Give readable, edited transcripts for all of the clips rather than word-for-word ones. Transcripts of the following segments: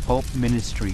Hope Ministry.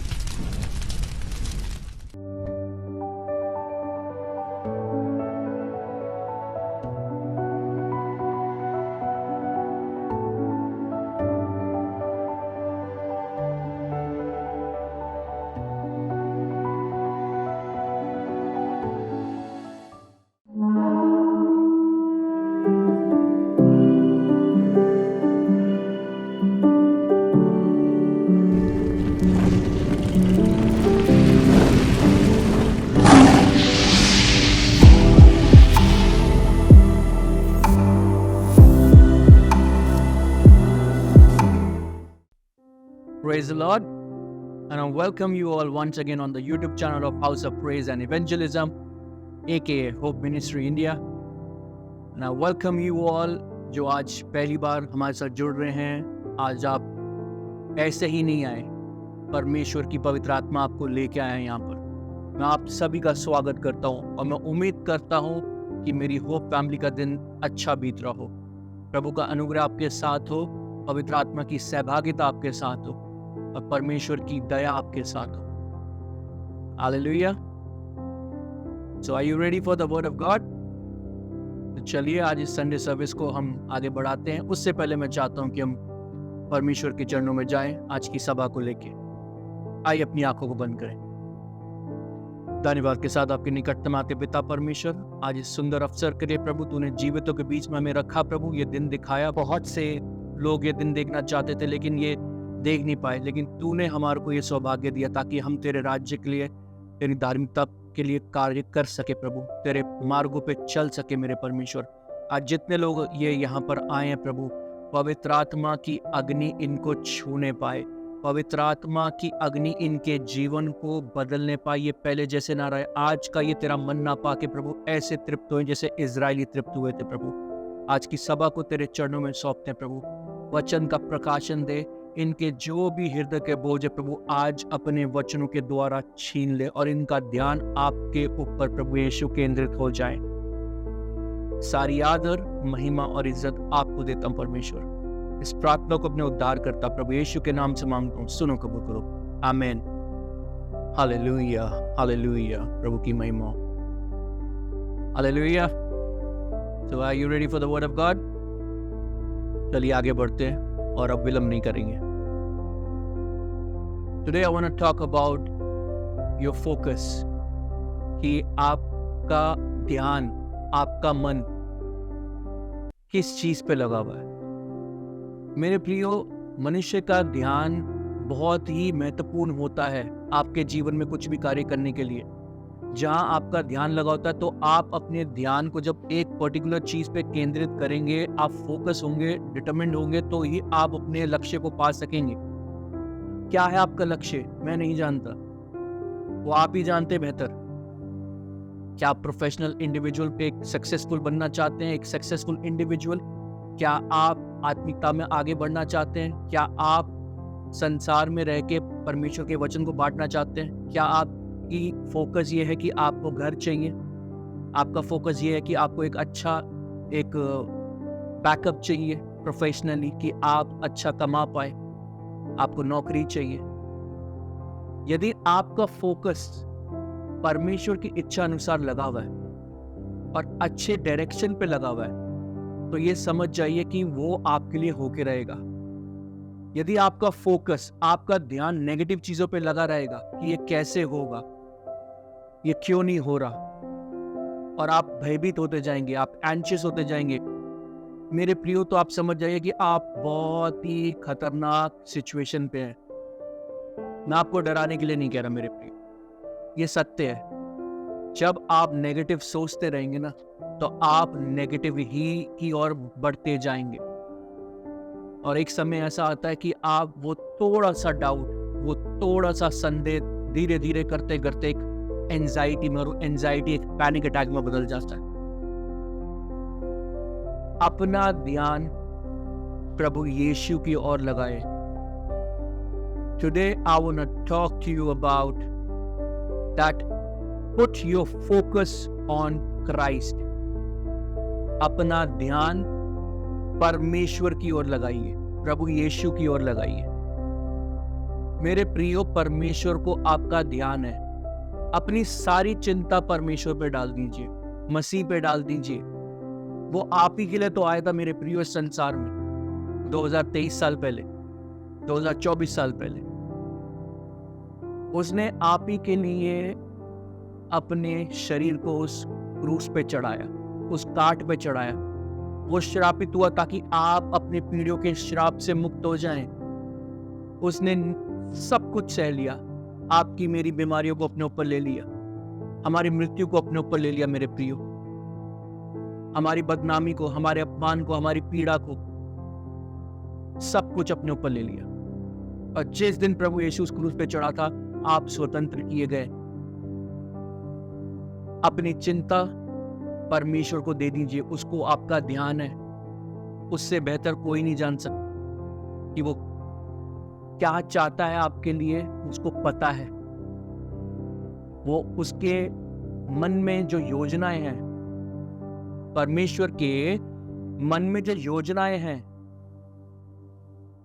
Praise the Lord, and I welcome you all once again on the YouTube channel of House of Praise and Evangelism, aka Hope Ministry India. And I welcome you all जो आज पहली बार हमारे साथ जुड़ रहे हैं। आज आप ऐसे ही नहीं आए, परमेश्वर की पवित्र आत्मा आपको लेके आया है यहाँ पर। मैं आप सभी का स्वागत करता हूँ और मैं उम्मीद करता हूँ कि मेरी होप फैमिली का दिन अच्छा बीत रहा हो, प्रभु का अनुग्रह आपके साथ हो, पवित्र आत्मा की सहभागिता आपके साथ हो और परमेश्वर की दया आपके साथ हो। Hallelujah. So are you ready for the word of God? तो चलिए आज इस संडे सर्विस को हम आगे बढ़ाते हैं। उससे पहले मैं चाहता हूं कि हम परमेश्वर के चरणों में जाएं आज की सभा को लेके। आइए अपनी आंखों को बंद करें। धन्यवाद के साथ आपके निकटतम आते पिता परमेश्वर, आज इस सुंदर अवसर के लिए प्रभु तूने जीवितों के बीच में हमें रखा। प्रभु ये दिन दिखाया, बहुत से लोग ये दिन देखना चाहते थे लेकिन ये देख नहीं पाए, लेकिन तूने हमारे को ये सौभाग्य दिया ताकि हम तेरे राज्य के लिए, तेरी धार्मिकता के लिए कार्य कर सके प्रभु, तेरे मार्गों पे चल सके मेरे परमेश्वर। आज जितने लोग ये यहाँ पर आए हैं प्रभु, पवित्र आत्मा की अग्नि इनको छूने पाए, पवित्र आत्मा की अग्नि इनके जीवन को बदलने पाए। ये पहले जैसे ना रहे, आज का ये तेरा मन ना पा के प्रभु ऐसे तृप्त हुए जैसे इजरायली तृप्त हुए थे प्रभु। आज की सभा को तेरे चरणों में सौंपते हैं प्रभु, वचन का प्रकाशन दे, इनके जो भी हृदय के बोझ है प्रभु आज अपने वचनों के द्वारा छीन ले और इनका ध्यान आपके ऊपर प्रभु यीशु केंद्रित हो जाए। सारी आदर, महिमा और इज्जत आपको देता हूं परमेश्वर। इस प्रार्थना को अपने उद्धार करता प्रभु यीशु के नाम से मांगता हूं, सुनो कबूल करो, आमीन। हालेलुया, हालेलुया, प्रभु की महिमा। Hallelujah. So are you ready for the word of God? चलिए आगे बढ़ते हैं और अब विलंब नहीं करेंगे। Today I want to talk about your focus, कि आपका ध्यान, आपका मन किस चीज पे लगा हुआ है। मेरे प्रियो, मनुष्य का ध्यान बहुत ही महत्वपूर्ण होता है आपके जीवन में कुछ भी कार्य करने के लिए। जहां आपका ध्यान लगा होता है तो आप अपने ध्यान को जब एक पर्टिकुलर चीज पे केंद्रित करेंगे, आप फोकस होंगे, डिटरमिन्ड होंगे, तो ही आप अपने लक्ष्य को पा सकेंगे। क्या है आपका लक्ष्य? मैं नहीं जानता, वो आप ही जानते बेहतर। क्या आप प्रोफेशनल इंडिविजुअल पे एक सक्सेसफुल बनना चाहते हैं, एक सक्सेसफुल इंडिविजुअल? क्या आप आत्मिकता में आगे बढ़ना चाहते हैं? क्या आप संसार में रह के परमेश्वर के वचन को बांटना चाहते हैं? क्या आप की फोकस ये है कि आपको घर चाहिए? आपका फोकस ये है कि आपको एक अच्छा एक बैकअप चाहिए प्रोफेशनली, कि आप अच्छा कमा पाए, आपको नौकरी चाहिए? यदि आपका फोकस परमेश्वर की इच्छा अनुसार लगा हुआ है और अच्छे डायरेक्शन पे लगा हुआ है, तो ये समझ जाइए कि वो आपके लिए होके रहेगा। यदि आपका फोकस, आपका ध्यान नेगेटिव चीजों पे लगा रहेगा कि ये कैसे होगा, ये क्यों नहीं हो रहा, और आप भयभीत होते जाएंगे, आप एंशियस होते जाएंगे, मेरे प्रियो, तो आप समझ जाइए कि आप बहुत ही खतरनाक सिचुएशन पे हैं। मैं आपको डराने के लिए नहीं कह रहा मेरे प्रियो, ये सत्य है। जब आप नेगेटिव सोचते रहेंगे ना, तो आप नेगेटिव ही की ओर बढ़ते जाएंगे, और एक समय ऐसा आता है कि आप वो थोड़ा सा डाउट, वो थोड़ा सा संदेह धीरे धीरे करते करते एक एंजाइटी में, और एंजाइटी एक पैनिक अटैक में बदल जाता है। अपना ध्यान प्रभु यीशु की ओर लगाए। Today I want to talk to you about that. Put your focus on Christ. अपना ध्यान परमेश्वर की ओर लगाइए, प्रभु यीशु की ओर लगाइए। मेरे प्रियो, परमेश्वर को आपका ध्यान है। अपनी सारी चिंता परमेश्वर पे डाल दीजिए, मसीह पे डाल दीजिए। वो आप ही के लिए तो आया था मेरे प्रियो इस संसार में 2023 साल पहले, 2024 साल पहले। उसने आप ही के लिए अपने शरीर को उस क्रूस पे चढ़ाया, उस काट पे चढ़ाया। वो श्रापित हुआ ताकि आप अपने पीढ़ियों के श्राप से मुक्त हो जाएं। उसने सब कुछ सह लिया, आपकी मेरी बीमारियों को अपने ऊपर ले लिया, हमारी मृत्यु को अपने ऊपर ले लिया मेरे प्रियो, हमारी बदनामी को, हमारे अपमान को, हमारी पीड़ा को, सब कुछ अपने ऊपर ले लिया। और जिस दिन प्रभु यीशु उस क्रूस पे चढ़ा था, आप स्वतंत्र किए गए। अपनी चिंता परमेश्वर को दे दीजिए, उसको आपका ध्यान है। उससे बेहतर कोई नहीं जान सकता कि वो क्या चाहता है आपके लिए, उसको पता है। वो उसके मन में जो योजनाएं हैं, परमेश्वर के मन में जो योजनाएं हैं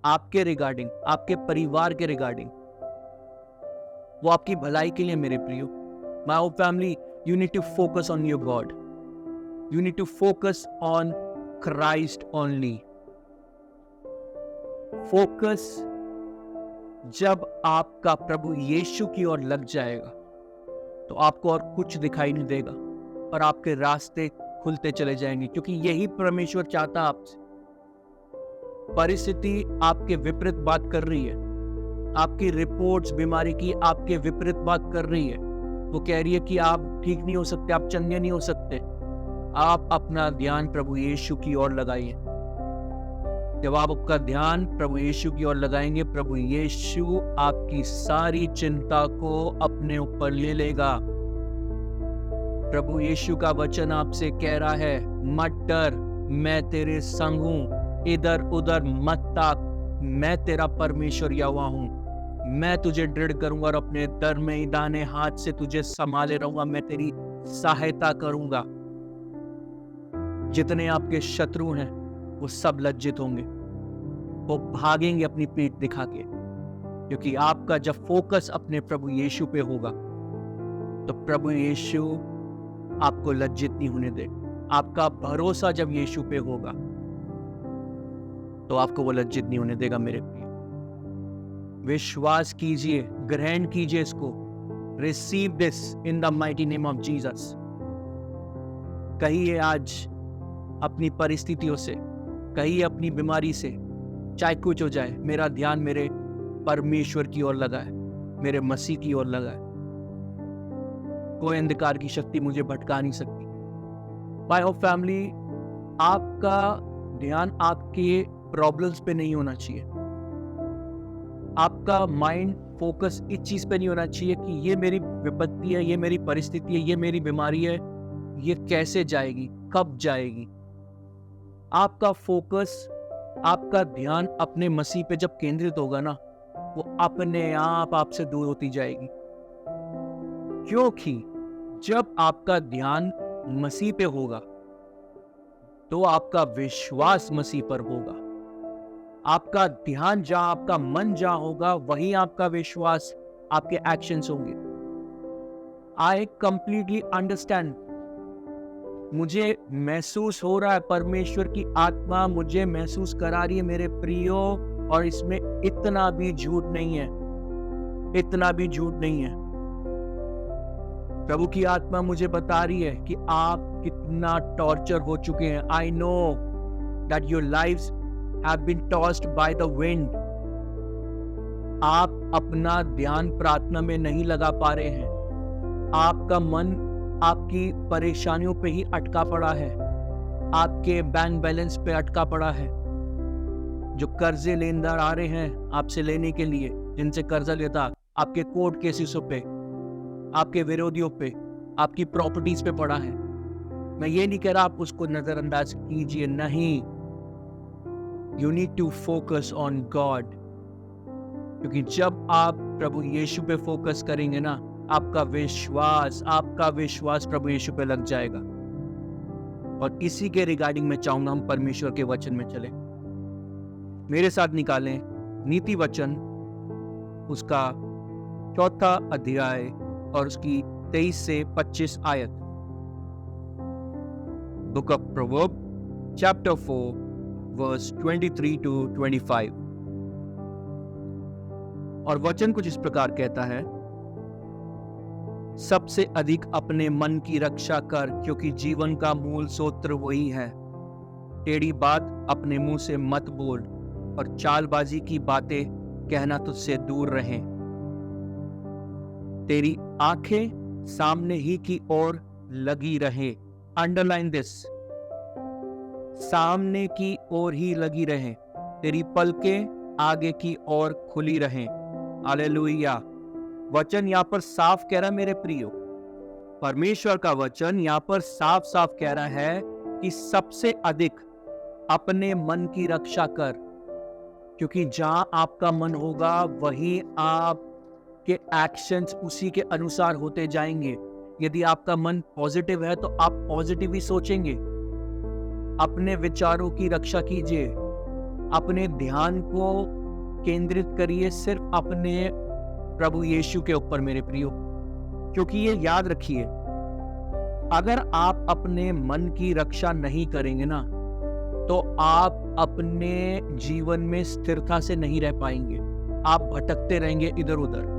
आपके रिगार्डिंग, आपके परिवार के रिगार्डिंग, वो आपकी भलाई के लिए मेरे प्रियो। My family, you need to focus on your God. You need to focus on Christ only. Focus जब आपका प्रभु यीशु की ओर लग जाएगा तो आपको और कुछ दिखाई नहीं देगा और आपके रास्ते खुलते चले जाएंगे, क्योंकि यही परमेश्वर चाहता आपसे। परिस्थिति आपके विपरीत बात कर रही है, आपकी रिपोर्ट्स बीमारी की आपके विपरीत बात कर रही है। वो कह रही है कि आप ठीक नहीं हो सकते, आप चंगे नहीं हो सकते। आप अपना ध्यान प्रभु यीशु की ओर लगाइए। जब आप आपका ध्यान प्रभु यीशु की ओर लगाएंगे, प्रभु यीशु आपकी सारी चिंता को अपने ऊपर ले लेगा। प्रभु यीशु का वचन आपसे कह रहा है, मत डर, मैं तेरे संग हूं, इधर उधर मत ताक, मैं तेरा परमेश्वर यहोवा हूं। मैं तुझे दृढ़ करूंगा और अपने दर में दाहिने हाथ से तुझे संभाले रहूंगा। मैं तेरी सहायता करूंगा। जितने आपके शत्रु हैं वो सब लज्जित होंगे, वो भागेंगे अपनी पीठ दिखा के, क्योंकि आपका जब फोकस अपने प्रभु यीशु पे होगा तो प्रभु यीशु आपको लज्जित नहीं होने दे। आपका भरोसा जब यीशु पे होगा तो आपको वो लज्जित नहीं होने देगा मेरे प्रिय। विश्वास कीजिए, ग्रहण कीजिए इसको। Receive this in the mighty name of Jesus. कहिए आज अपनी परिस्थितियों से, कहिए अपनी बीमारी से, चाहे कुछ हो जाए, मेरा ध्यान मेरे परमेश्वर की ओर लगा है, मेरे मसीह की ओर लगा है। कोई अंधकार की शक्ति मुझे भटका नहीं सकती। माय होप फैमिली, आपका ध्यान आपके प्रॉब्लम्स पे नहीं होना चाहिए। आपका माइंड फोकस इस चीज पे नहीं होना चाहिए कि ये मेरी विपत्ति है, ये मेरी परिस्थिति है, ये मेरी बीमारी है, ये कैसे जाएगी, कब जाएगी। आपका फोकस, आपका ध्यान अपने मसीह पे जब केंद्रित होगा ना, वो अपने आप आपसे दूर होती जाएगी। क्योंकि जब आपका ध्यान मसीह पे होगा तो आपका विश्वास मसीह पर होगा। आपका ध्यान जहां, आपका मन जहां होगा, वहीं आपका विश्वास, आपके एक्शंस होंगे। I completely understand. मुझे महसूस हो रहा है, परमेश्वर की आत्मा मुझे महसूस करा रही है मेरे प्रियो, और इसमें इतना भी झूठ नहीं है, इतना भी झूठ नहीं है। प्रभु की आत्मा मुझे बता रही है कि आप कितना टॉर्चर हो चुके हैं। I know that your lives have been tossed by the wind. आप अपना ध्यान प्रार्थना में नहीं लगा पा रहे हैं। आपका मन आपकी परेशानियों पे ही अटका पड़ा है, आपके बैंक बैलेंस पे अटका पड़ा है। जो कर्जे लेनदार आ रहे हैं आपसे लेने के लिए, जिनसे कर्जा लेता, आपके कोर्ट केसेसों पे, आपके विरोधियों पे, आपकी प्रॉपर्टीज पे पड़ा है। मैं ये नहीं कह रहा आप उसको नजरअंदाज कीजिए, नहीं। You need to focus on God, क्योंकि जब आप प्रभु यीशु पे फोकस करेंगे ना, आपका विश्वास प्रभु यीशु पे लग जाएगा। और इसी के रिगार्डिंग मैं चाहूंगा हम परमेश्वर के वचन में चलें। मेरे साथ निकालें नीति वचन उसका 4 अध्याय और उसकी 23 से 25 आयत। Book of proverb chapter 4 verse 23 to 25। और वचन कुछ इस प्रकार कहता है, सबसे अधिक अपने मन की रक्षा कर, क्योंकि जीवन का मूल सूत्र वही है। टेढ़ी बात अपने मुंह से मत बोल, और चालबाजी की बातें कहना तुझसे दूर रहें। तेरी आंखें सामने ही की ओर लगी रहे। अंडरलाइन दिस, सामने की ओर ही लगी रहे। तेरी पलकें आगे की ओर खुली रहें। हालेलुया। वचन यहाँ पर साफ कह रहा है मेरे प्रियो, परमेश्वर का वचन यहाँ पर साफ साफ कह रहा है कि सबसे अधिक अपने मन की रक्षा कर, क्योंकि जहां आपका मन होगा वही आपके एक्शंस उसी के अनुसार होते जाएंगे। यदि आपका मन पॉजिटिव है तो आप पॉजिटिव ही सोचेंगे। अपने विचारों की रक्षा कीजिए, अपने ध्यान को केंद्रित करिए सिर्फ अपने प्रभु यीशु के ऊपर मेरे प्रियो, क्योंकि ये याद रखिए, अगर आप अपने मन की रक्षा नहीं करेंगे ना, तो आप अपने जीवन में स्थिरता से नहीं रह पाएंगे। आप भटकते रहेंगे इधर उधर।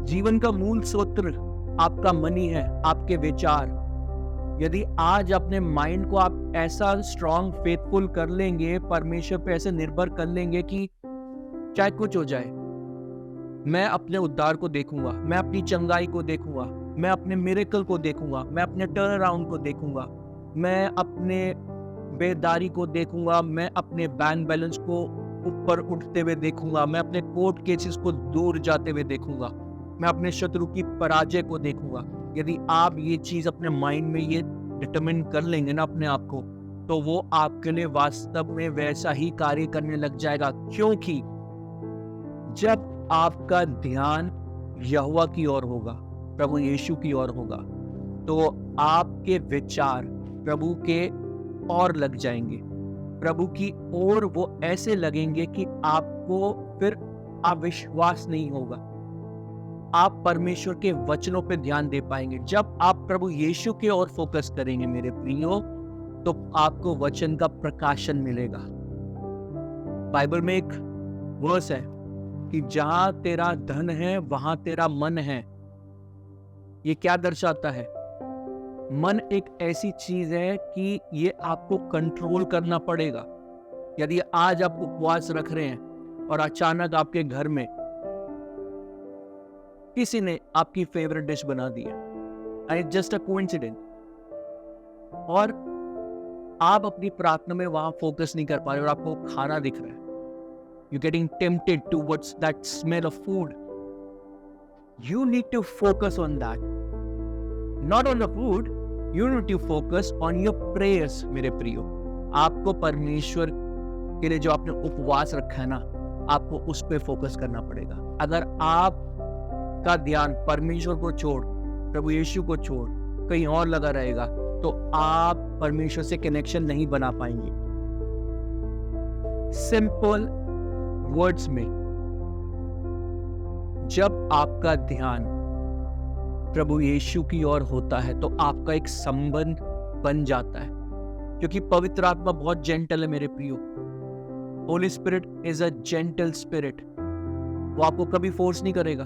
जीवन का मूल सूत्र आपका मन ही है, आपके विचार। यदि आज अपने माइंड को आप ऐसा स्ट्रांग फेथफुल कर लेंगे, परमेश्वर पे ऐसे निर्भर कर लेंगे कि चाहे कुछ हो जाए, मैं अपने उद्धार को देखूंगा, मैं अपनी चंगाई को देखूंगा, मैं अपने मिरेकल को देखूंगा, मैं अपने टर्न अराउंड को देखूंगा, मैं अपने बेदारी को देखूंगा, मैं अपने बैंक बैलेंस को ऊपर उठते हुए देखूंगा, मैं अपने कोर्ट केसेस को दूर जाते हुए देखूंगा, मैं अपने शत्रु की पराजय को देखूंगा। यदि आप ये चीज अपने माइंड में ये डिटरमिन कर लेंगे ना अपने आप को, तो वो आपके लिए वास्तव में वैसा ही कार्य करने लग जाएगा। क्योंकि जब आपका ध्यान यहोवा की ओर होगा, प्रभु यीशु की ओर होगा, तो आपके विचार प्रभु के और लग जाएंगे, प्रभु की ओर वो ऐसे लगेंगे कि आपको फिर अविश्वास नहीं होगा। आप परमेश्वर के वचनों पे ध्यान दे पाएंगे। जब आप प्रभु यीशु के ओर फोकस करेंगे मेरे प्रियो, तो आपको वचन का प्रकाशन मिलेगा। बाइबल में एक वर्स है कि जहां तेरा धन है वहां तेरा मन है। ये क्या दर्शाता है? मन एक ऐसी चीज है कि ये आपको कंट्रोल करना पड़ेगा। यदि आज आप उपवास रख रहे हैं और अचानक आपके घर में किसी ने आपकी फेवरेट डिश बना दी है, एंड जस्ट अ कोइंसिडेंस, और आप अपनी प्रार्थना में वहां फोकस नहीं कर पा रहे और आपको खाना दिख रहा है, you're getting tempted towards that smell of food. You need to focus on that. Not on the food, you need to focus on your prayers, मेरे प्रियो। आपको परमेश्वर के लिए जो आपने उपवास रखा है ना, आपको उस पे फोकस करना पड़ेगा। अगर आप का ध्यान परमेश्वर को छोड़, प्रभु यीशु को छोड़ कहीं और लगा रहेगा, तो आप परमेश्वर से कनेक्शन नहीं बना पाएंगे। सिंपल वर्ड्स में, जब आपका ध्यान प्रभु यीशु की ओर होता है तो आपका एक संबंध बन जाता है, क्योंकि पवित्र आत्मा बहुत जेंटल है मेरे प्रियो। Holi spirit is a gentle spirit. वो आपको कभी फोर्स नहीं करेगा,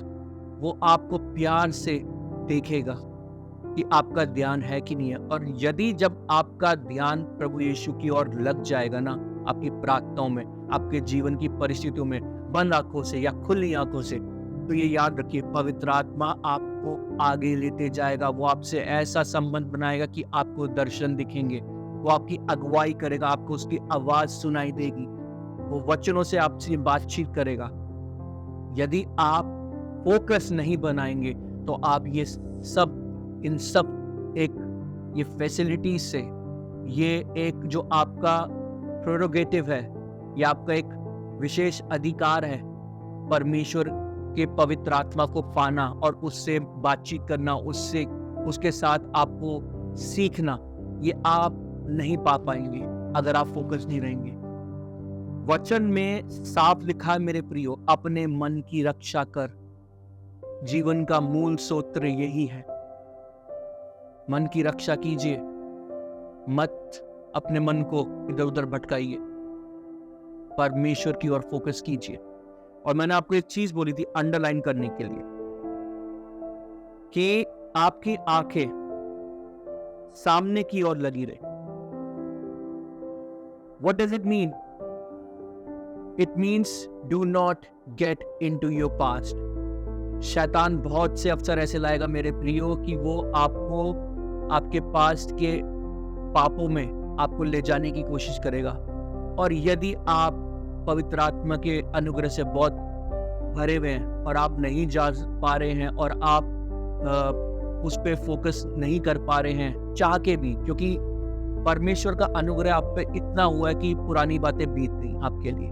वो आपको प्यार से देखेगा कि आपका ध्यान है कि नहीं है। और यदि जब आपका ध्यान प्रभु यीशु की ओर लग जाएगा ना, आपकी प्रार्थनाओं में, आपके जीवन की परिस्थितियों में, बंद आंखों से या खुली आंखों से, तो ये याद रखिए, पवित्र आत्मा आपको आगे लेते जाएगा। वो आपसे ऐसा संबंध बनाएगा कि आपको दर्शन दिखेंगे, वो आपकी अगुवाई करेगा, आपको उसकी आवाज सुनाई देगी, वो वचनों से आपसे बातचीत करेगा। यदि आप फोकस नहीं बनाएंगे तो आप ये सब, इन सब एक ये फैसिलिटी से, ये एक जो आपका प्रेरोगेटिव है, ये आपका एक विशेष अधिकार है, परमेश्वर के पवित्र आत्मा को पाना और उससे बातचीत करना, उससे उसके साथ आपको सीखना, ये आप नहीं पा पाएंगे अगर आप फोकस नहीं रहेंगे। वचन में साफ लिखा है मेरे प्रियो, अपने मन की रक्षा कर। जीवन का मूल सूत्र यही है, मन की रक्षा कीजिए, मत अपने मन को इधर उधर भटकाइए, परमेश्वर की ओर फोकस कीजिए। और मैंने आपको एक चीज बोली थी अंडरलाइन करने के लिए, कि आपकी आंखें सामने की ओर लगी रहे। What does it mean? It means do not get into your past. शैतान बहुत से अवसर ऐसे लाएगा मेरे प्रियो कि वो आपको आपके पास्ट के पापों में आपको ले जाने की कोशिश करेगा। और यदि आप पवित्र आत्मा के अनुग्रह से बहुत भरे हुए हैं और आप नहीं जा पा रहे हैं और आप उस पे फोकस नहीं कर पा रहे हैं चाह के भी, क्योंकि परमेश्वर का अनुग्रह आप पे इतना हुआ है कि पुरानी बातें बीत गई आपके लिए,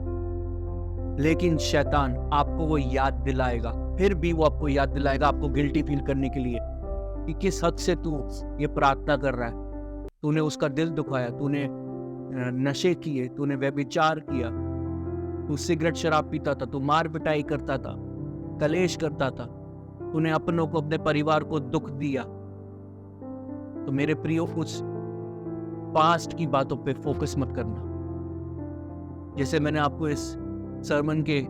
लेकिन शैतान आपको वो याद दिलाएगा, फिर भी वो आपको याद दिलाएगा आपको गिल्टी फील करने के लिए कि किस हद से तू ये प्रार्थना कर रहा है, तूने उसका दिल दुखाया, तूने नशे किए, तूने व्यभिचार किया, तू सिगरेट शराब पीता था, तू मार पिटाई करता था, कलेश करता था, तूने अपनों को अपने परिवार को दुख दिया। तो मेरे प्रियो उस पास्ट की बातों पे फोकस मत करना। जैसे मैंने आपको इस सरमन के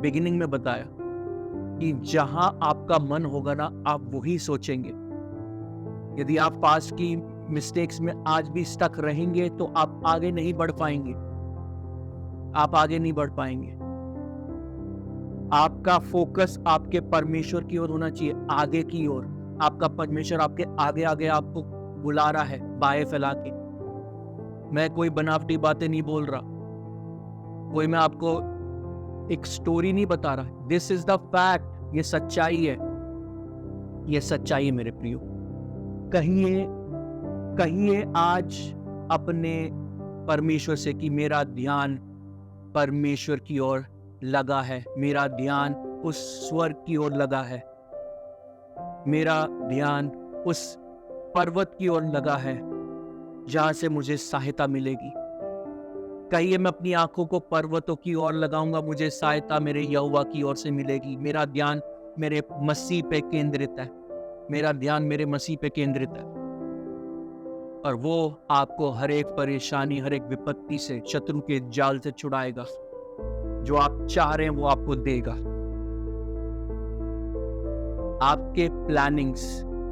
बिगिनिंग में बताया कि जहां आपका मन होगा ना आप वही सोचेंगे। यदि आप पास्ट की मिस्टेक्स में आज भी स्टक रहेंगे तो आप आगे नहीं बढ़ पाएंगे, आप आगे नहीं बढ़ पाएंगे। आपका फोकस आपके परमेश्वर की ओर होना चाहिए, आगे की ओर। आपका परमेश्वर आपके आगे आगे आपको बुला रहा है बाहें फैला के। मैं कोई बनावटी बातें नहीं बोल रहा, कोई मैं आपको एक स्टोरी नहीं बता रहा। दिस इज द फैक्ट, ये सच्चाई है, ये सच्चाई है मेरे प्रियो। कहिए आज अपने परमेश्वर से कि मेरा ध्यान परमेश्वर की ओर लगा है, मेरा ध्यान उस स्वर्ग की ओर लगा है, मेरा ध्यान उस पर्वत की ओर लगा है जहां से मुझे सहायता मिलेगी। कहिए मैं अपनी आंखों को पर्वतों की ओर लगाऊंगा, मुझे सहायता मेरे यहोवा की ओर से मिलेगी। मेरा ध्यान मेरे मसीह पे केंद्रित है, मेरा ध्यान मेरे मसीह पे केंद्रित है, और वो आपको हर एक परेशानी, हर एक विपत्ति से, शत्रु के जाल से छुड़ाएगा। जो आप चाह रहे हैं वो आपको देगा। आपके प्लानिंग्स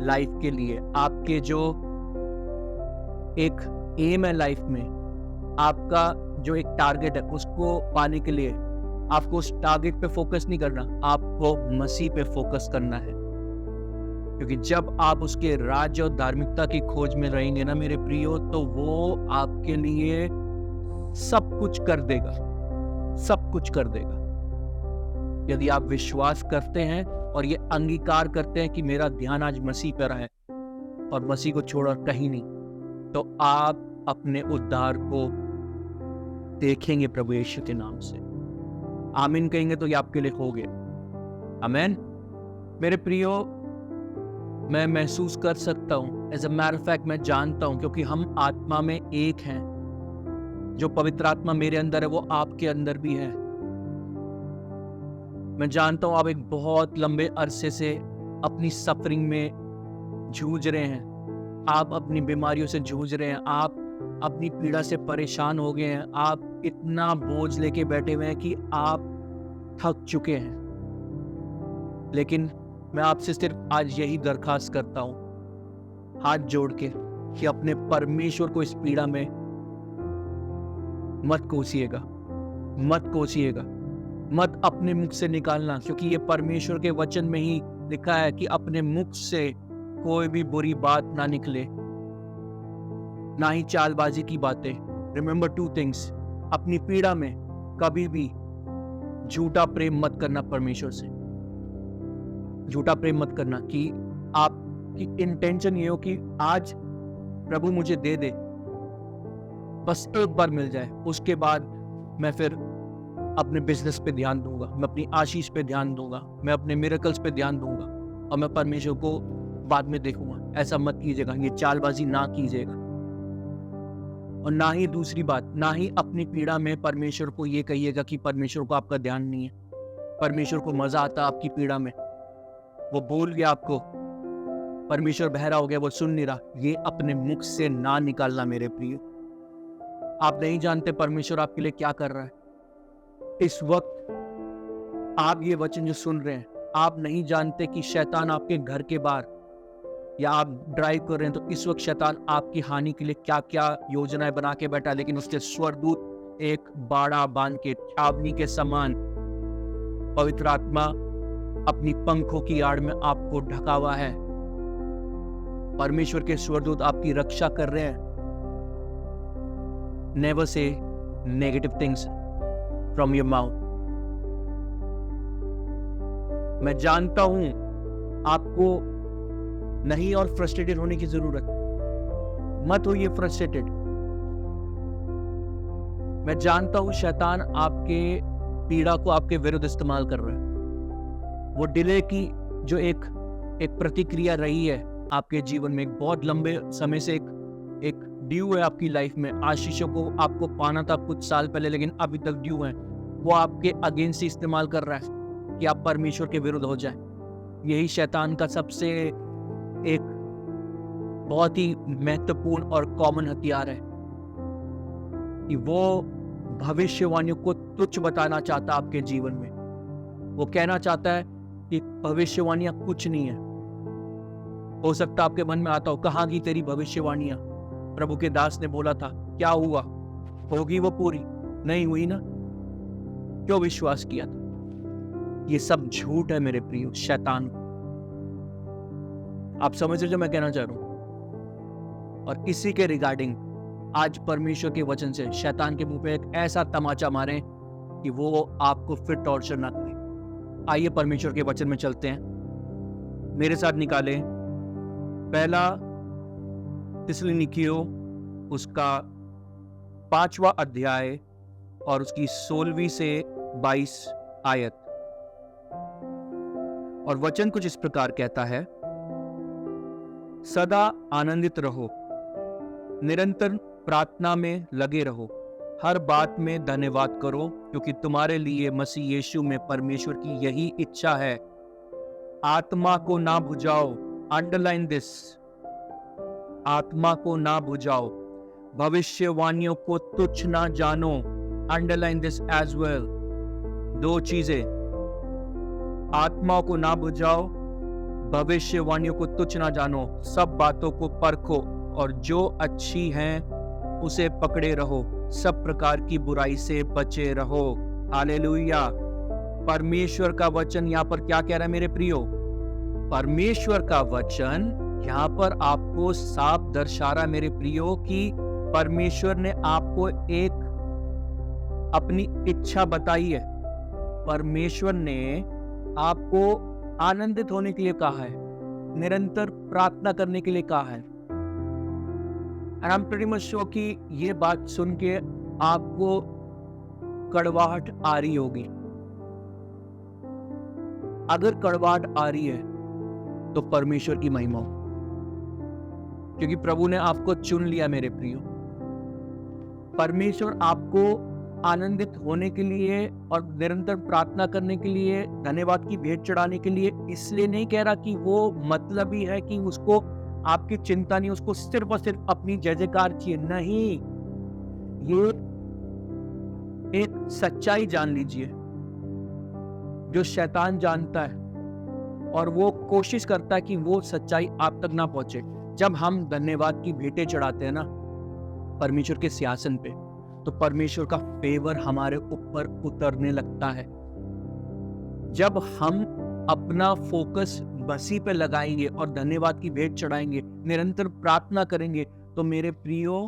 लाइफ के लिए, आपके जो एक एम है लाइफ में, आपका जो एक टारगेट है उसको पाने के लिए आपको उस टारगेट पे फोकस नहीं करना, आपको मसीह पे फोकस करना है। क्योंकि जब आप उसके राज्य और धार्मिकता की खोज में रहेंगे ना मेरे प्रियो, तो वो आपके लिए सब कुछ कर देगा, सब कुछ कर देगा। यदि आप विश्वास करते हैं और ये अंगीकार करते हैं कि मेरा ध्यान आज मसीह पर है और मसीह को छोड़कर कहीं नहीं, तो आप अपने उद्धार को देखेंगे प्रभु यीशु के नाम से। आमीन कहेंगे तो ये आपके लिए हो गया। आमीन। मेरे प्रियो, मैं महसूस कर सकता हूं, as a matter of fact मैं जानता हूं, क्योंकि हम आत्मा में एक हैं। जो पवित्र आत्मा मेरे अंदर है वो आपके अंदर भी है। मैं जानता हूं आप एक बहुत लंबे अरसे से अपनी सफरिंग में जूझ रहे हैं, आप अपनी बीमारियों से जूझ रहे हैं, आप अपनी पीड़ा से परेशान हो गए हैं, आप इतना बोझ लेके बैठे हुए हैं कि आप थक चुके हैं। लेकिन मैं आपसे सिर्फ आज यही दरखास्त करता हूं, हाथ जोड़ के, कि अपने परमेश्वर को इस पीड़ा में मत कोसिएगा, मत कोसिएगा, मत अपने मुख से निकालना, क्योंकि ये परमेश्वर के वचन में ही लिखा है कि अपने मुख से कोई भी बुरी बात ना निकले, ना ही चालबाजी की बातें। रिमेंबर 2 थिंग्स, अपनी पीड़ा में कभी भी झूठा प्रेम मत करना परमेश्वर से, झूठा प्रेम मत करना, कि आपकी इंटेंशन ये हो कि आज प्रभु मुझे दे दे, बस एक बार मिल जाए, उसके बाद मैं फिर अपने बिजनेस पे ध्यान दूंगा, मैं अपनी आशीष पे ध्यान दूंगा, मैं अपने मिरेकल्स पे ध्यान दूंगा और मैं परमेश्वर को बाद में देखूंगा। ऐसा मत कीजिएगा, ये चालबाजी ना कीजिएगा। और ना ही दूसरी बात, ना ही अपनी पीड़ा में परमेश्वर को ये कहिएगा कि परमेश्वर को आपका ध्यान नहीं है। परमेश्वर को मजा आता आपकी पीड़ा में, वो भूल गया आपको, परमेश्वर बहरा हो गया, वो सुन नहीं रहा। ये अपने मुख से ना निकालना मेरे प्रिय। आप नहीं जानते परमेश्वर आपके लिए क्या कर रहा है। इस वक्त आप ये वचन जो सुन रहे हैं, आप नहीं जानते कि शैतान आपके घर के बाहर, या आप ड्राइव कर रहे हैं तो इस वक्त शैतान आपकी हानि के लिए क्या क्या योजनाएं बना के बैठा, लेकिन उसके स्वर्गदूत एक बाड़ा बांध के छावनी के समान पवित्र आत्मा अपनी पंखों की आड़ में आपको ढका हुआ है। परमेश्वर के स्वर्गदूत आपकी रक्षा कर रहे हैं। Never say negative things from your mouth. मैं जानता हूं आपको नहीं और फ्रस्ट्रेटेड होने की जरूरत, मत होइए फ्रस्ट्रेटेड। मैं जानता हूं शैतान आपके पीड़ा को आपके विरुद्ध इस्तेमाल कर रहा है। वो डिले की जो एक प्रतिक्रिया रही है आपके जीवन में, एक बहुत लंबे समय से एक ड्यू है आपकी लाइफ में, आशीषों को आपको पाना था कुछ साल पहले लेकिन अभी तक ड्यू है, वो आपके अगेंस्ट इस्तेमाल कर रहा है कि आप परमेश्वर के विरुद्ध हो जाए। यही शैतान का सबसे एक बहुत ही महत्वपूर्ण और कॉमन हथियार है कि वो भविष्यवाणियों को तुच्छ बताना चाहता है आपके जीवन में। वो कहना चाहता है कि भविष्यवाणियां कुछ नहीं है। हो सकता आपके मन में आता हो, कहाँ की तेरी भविष्यवाणियां? प्रभु के दास ने बोला था, क्या हुआ? होगी वो पूरी? नहीं हुई ना? क्यों विश्वास किया था? ये सब झूठ है मेरे प्रियो, शैतान। आप समझ रहे जो मैं कहना चाह रहा हूं? और इसी के रिगार्डिंग आज परमेश्वर के वचन से शैतान के मुंह पे एक ऐसा तमाचा मारें कि वो आपको फिर टॉर्चर ना करे। आइए परमेश्वर के वचन में चलते हैं। मेरे साथ निकाले पहला थिस्सलुनीकियों उसका 5वां अध्याय और उसकी 16वीं से 22 आयत। और वचन कुछ इस प्रकार कहता है, सदा आनंदित रहो, निरंतर प्रार्थना में लगे रहो, हर बात में धन्यवाद करो, क्योंकि तुम्हारे लिए मसीह यीशु में परमेश्वर की यही इच्छा है। आत्मा को ना बुझाओ, अंडरलाइन दिस, आत्मा को ना बुझाओ, भविष्यवाणियों को तुच्छ ना जानो, अंडरलाइन दिस एज वेल। दो चीजें, आत्मा को ना बुझाओ, भविष्यवाणियों को तुच्छ ना जानो, सब बातों को परखो और जो अच्छी हैं उसे पकड़े रहो, सब प्रकार की बुराई से बचे रहो। हालेलुया। परमेश्वर का वचन यहाँ पर क्या कह रहा है मेरे प्रियो? परमेश्वर का वचन यहाँ पर आपको साफ दर्शा रहा है मेरे प्रियो कि परमेश्वर ने आपको एक अपनी इच्छा बताई है। परमेश्वर ने आपको आनंदित होने के लिए कहा है, निरंतर प्रार्थना करने के लिए कहा है। And I'm pretty much sure कि ये बात सुन के आपको कड़वाहट आ रही होगी। अगर कड़वाहट आ रही है तो परमेश्वर की महिमा हो, क्योंकि प्रभु ने आपको चुन लिया मेरे प्रियो। परमेश्वर आपको आनंदित होने के लिए और निरंतर प्रार्थना करने के लिए, धन्यवाद की भेंट चढ़ाने के लिए इसलिए नहीं कह रहा कि वो मतलब ही है कि उसको आपकी चिंता नहीं, उसको सिर्फ और सिर्फ अपनी जय जयकार चाहिए। नहीं, ये एक सच्चाई जान लीजिए जो शैतान जानता है और वो कोशिश करता है कि वो सच्चाई आप तक ना पहुंचे। जब हम धन्यवाद की भेंटें चढ़ाते हैं ना परमेश्वर के सिंहासन पे, तो परमेश्वर का फेवर हमारे ऊपर उतरने लगता है। जब हम अपना फोकस मसीह पे लगाएंगे और धन्यवाद की भेंट चढ़ाएंगे, निरंतर प्रार्थना करेंगे, तो मेरे प्रियो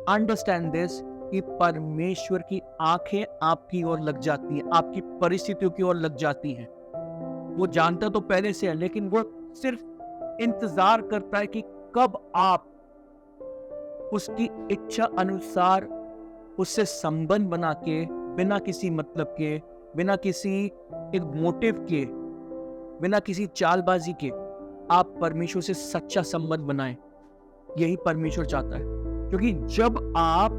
अंडरस्टैंड दिस कि परमेश्वर की आंखें आपकी ओर लग जाती हैं, आपकी परिस्थितियों की ओर लग जाती हैं। वो जानता तो पहले से है, लेकिन वो सिर्फ इंतजार करता है कि कब आप उसकी इच्छा अनुसार उससे संबंध बना के, बिना किसी मतलब के, बिना किसी एक मोटिव के, बिना किसी चालबाजी के, आप परमेश्वर से सच्चा संबंध बनाएं। यही परमेश्वर चाहता है। क्योंकि जब आप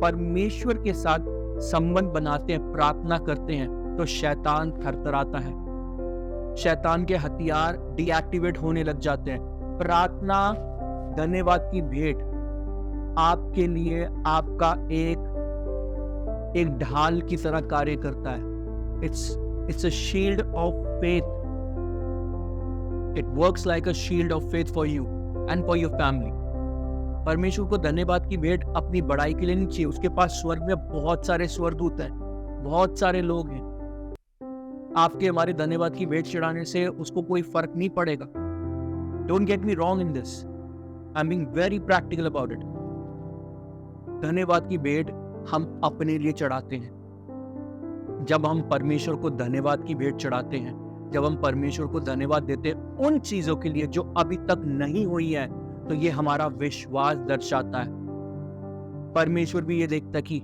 परमेश्वर के साथ संबंध बनाते हैं, प्रार्थना करते हैं, तो शैतान थरथराता है, शैतान के हथियार डीएक्टिवेट होने लग जाते हैं। प्रार्थना, धन्यवाद की भेंट आपके लिए आपका एक ढाल की तरह कार्य करता है। It's a shield of faith. It works like a shield of faith for you and for your family. परमेश्वर को धन्यवाद की भेंट अपनी बड़ाई के लिए नहीं चाहिए। उसके पास स्वर्ग में बहुत सारे स्वर्गदूत हैं, बहुत सारे लोग हैं। आपके हमारे धन्यवाद की भेंट चढ़ाने से उसको कोई फर्क नहीं पड़ेगा। Don't get me wrong in this, I am being very practical about it. धन्यवाद की भेंट हम अपने लिए चढ़ाते हैं। जब हम परमेश्वर को धन्यवाद की भेंट चढ़ाते हैं, जब हम परमेश्वर को धन्यवाद देते हैं उन चीजों के लिए जो अभी तक नहीं हुई है, तो ये हमारा विश्वास दर्शाता है। परमेश्वर भी ये देखता कि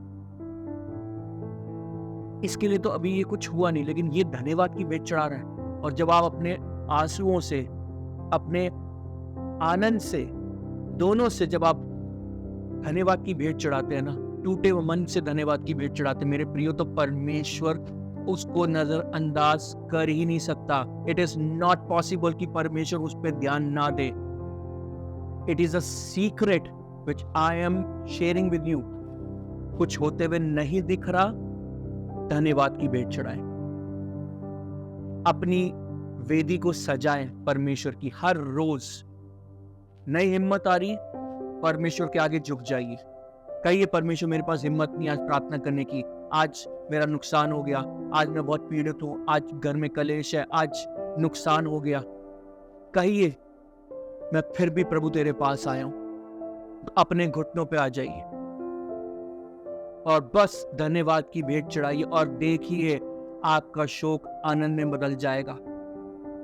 इसके लिए तो अभी ये कुछ हुआ नहीं, लेकिन ये धन्यवाद की भेंट चढ़ा रहा है। और जब आप अपने आंसुओं से, अपने आनंद से, दोनों से जब आप धन्यवाद की भेंट चढ़ाते हैं ना, टूटे हुए मन से धन्यवाद की भेंट चढ़ाते हैं मेरे प्रियो, तो परमेश्वर उसको नजरअंदाज कर ही नहीं सकता। इट इज नॉट पॉसिबल कि परमेश्वर उस पर ध्यान ना दे। It is a secret which I am sharing with you. कुछ होते हुए नहीं दिख रहा, धन्यवाद की भेंट चढ़ाएं, अपनी वेदी को सजाएं परमेश्वर की। हर रोज नई हिम्मत आ रही, परमेश्वर के आगे झुक जाइए। कहिए, परमेश्वर मेरे पास हिम्मत नहीं आज प्रार्थना करने की, आज मेरा नुकसान हो गया, आज मैं बहुत पीड़ित हूं, आज घर में कलेश है, आज नुकसान हो गया। कहिए, मैं फिर भी प्रभु तेरे पास आया हूं। अपने घुटनों पे आ जाइए और बस धन्यवाद की भेंट चढ़ाइए और देखिए आपका शोक आनंद में बदल जाएगा।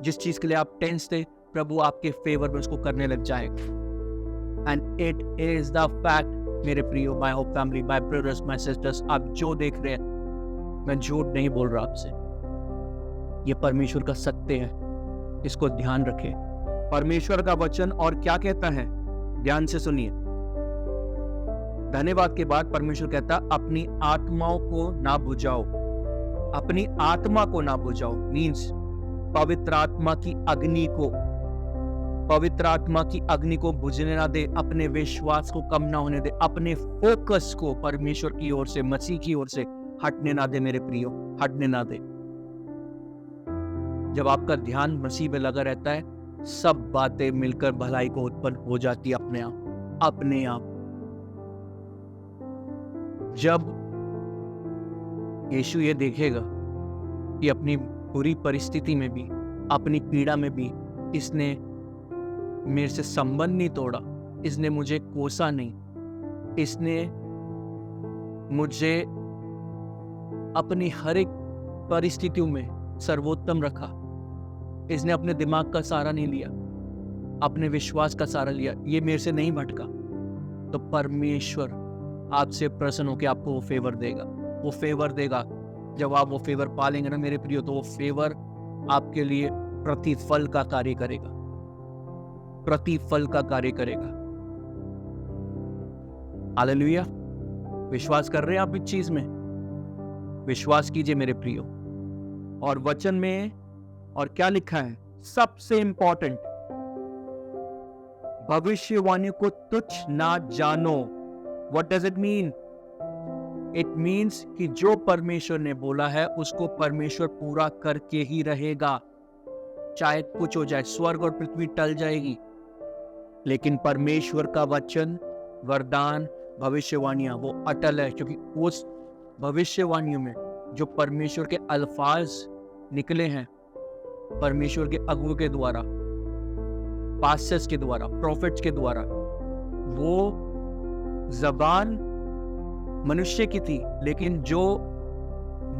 जिस चीज के लिए आप टेंस थे, प्रभु आपके फेवर में उसको करने लग जाएगा। And it is the fact मेरे प्रियो, my hope family, my brothers, my sister's, आप जो देख रहे हैं, मैं झूठ नहीं बोल रहा आपसे, ये परमेश्वर का सत्य है। इसको ध्यान रखें। परमेश्वर का वचन और क्या कहता है, ध्यान से सुनिए। धन्यवाद के बाद परमेश्वर कहता, अपनी आत्माओं को ना बुझाओ। अपनी आत्मा को ना बुझाओ मीन्स पवित्र आत्मा की अग्नि को, पवित्र आत्मा की अग्नि को बुझने ना दे। अपने विश्वास को कम ना होने दे। अपने फोकस को परमेश्वर की ओर से, मसीह की ओर से हटने ना दे मेरे प्रियो, हटने ना दे। जब आपका ध्यान मसीह पे लगा रहता है, सब बातें मिलकर भलाई को उत्पन्न हो जाती है अपने आप, अपने आप। जब यीशु ये देखेगा कि अपनी बुरी परिस्थिति में भी, अपनी पीड़ा में भी इसने मेरे से संबंध नहीं तोड़ा, इसने मुझे कोसा नहीं, इसने मुझे अपनी हर एक परिस्थितियों में सर्वोत्तम रखा, इसने अपने दिमाग का सहारा नहीं लिया, अपने विश्वास का सहारा लिया, ये मेरे से नहीं भटका, तो परमेश्वर आपसे प्रसन्न होकर आपको वो फेवर देगा। वो फेवर देगा। जब आप वो फेवर पालेंगे ना मेरे प्रियो, तो वो फेवर आपके लिए प्रतिफल का कार्य करेगा, प्रतिफल का कार्य करेगा। हालेलुया। विश्वास कर रहे हैं आप इस चीज में? विश्वास कीजिए मेरे प्रियो। और वचन में और क्या लिखा है, सबसे इंपॉर्टेंट, भविष्यवाणी को तुच्छ ना जानो। What does it mean? It means कि जो परमेश्वर ने बोला है उसको परमेश्वर पूरा करके ही रहेगा, चाहे कुछ हो जाए, स्वर्ग और पृथ्वी टल जाएगी, लेकिन परमेश्वर का वचन, वरदान, भविष्यवाणियां वो अटल है। क्योंकि उस भविष्यवाणियों में जो परमेश्वर के अल्फाज निकले हैं, परमेश्वर के अगुओं के द्वारा, पास्टर्स के द्वारा, प्रॉफिट्स के द्वारा, वो जबान मनुष्य की थी, लेकिन जो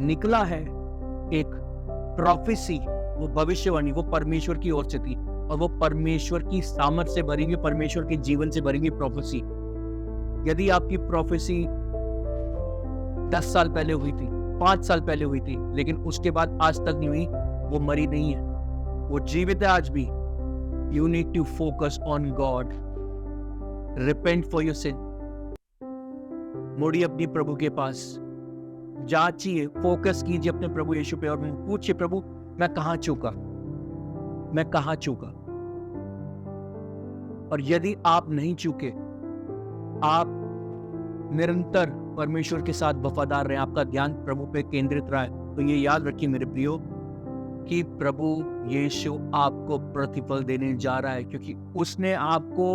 निकला है एक प्रोफेसी, वो भविष्यवाणी, वो परमेश्वर की ओर से थी, और वो परमेश्वर की सामर्थ से भरी हुई, परमेश्वर के जीवन से भरी हुई प्रोफेसी। यदि आपकी प्रोफेसी 10 साल पहले हुई थी, 5 साल पहले हुई थी, लेकिन उसके बाद आज तक नहीं हुई, वो मरी नहीं है, वो जीवित है आज भी। You need to focus on God, repent for your sin, मुड़िए अपनी प्रभु के पास, जांचिए, फोकस कीजिए अपने प्रभु यीशु पे और पूछिए, प्रभु मैं कहाँ चूका, मैं कहाँ चूका। और यदि आप नहीं चूके, आप निरंतर परमेश्वर के साथ वफादार रहे, आपका ध्यान प्रभु पे केंद्रित रहा है, तो ये याद रखिए मेरे प्रियो कि प्रभु यीशु आपको प्रतिफल देने जा रहा है, क्योंकि उसने आपको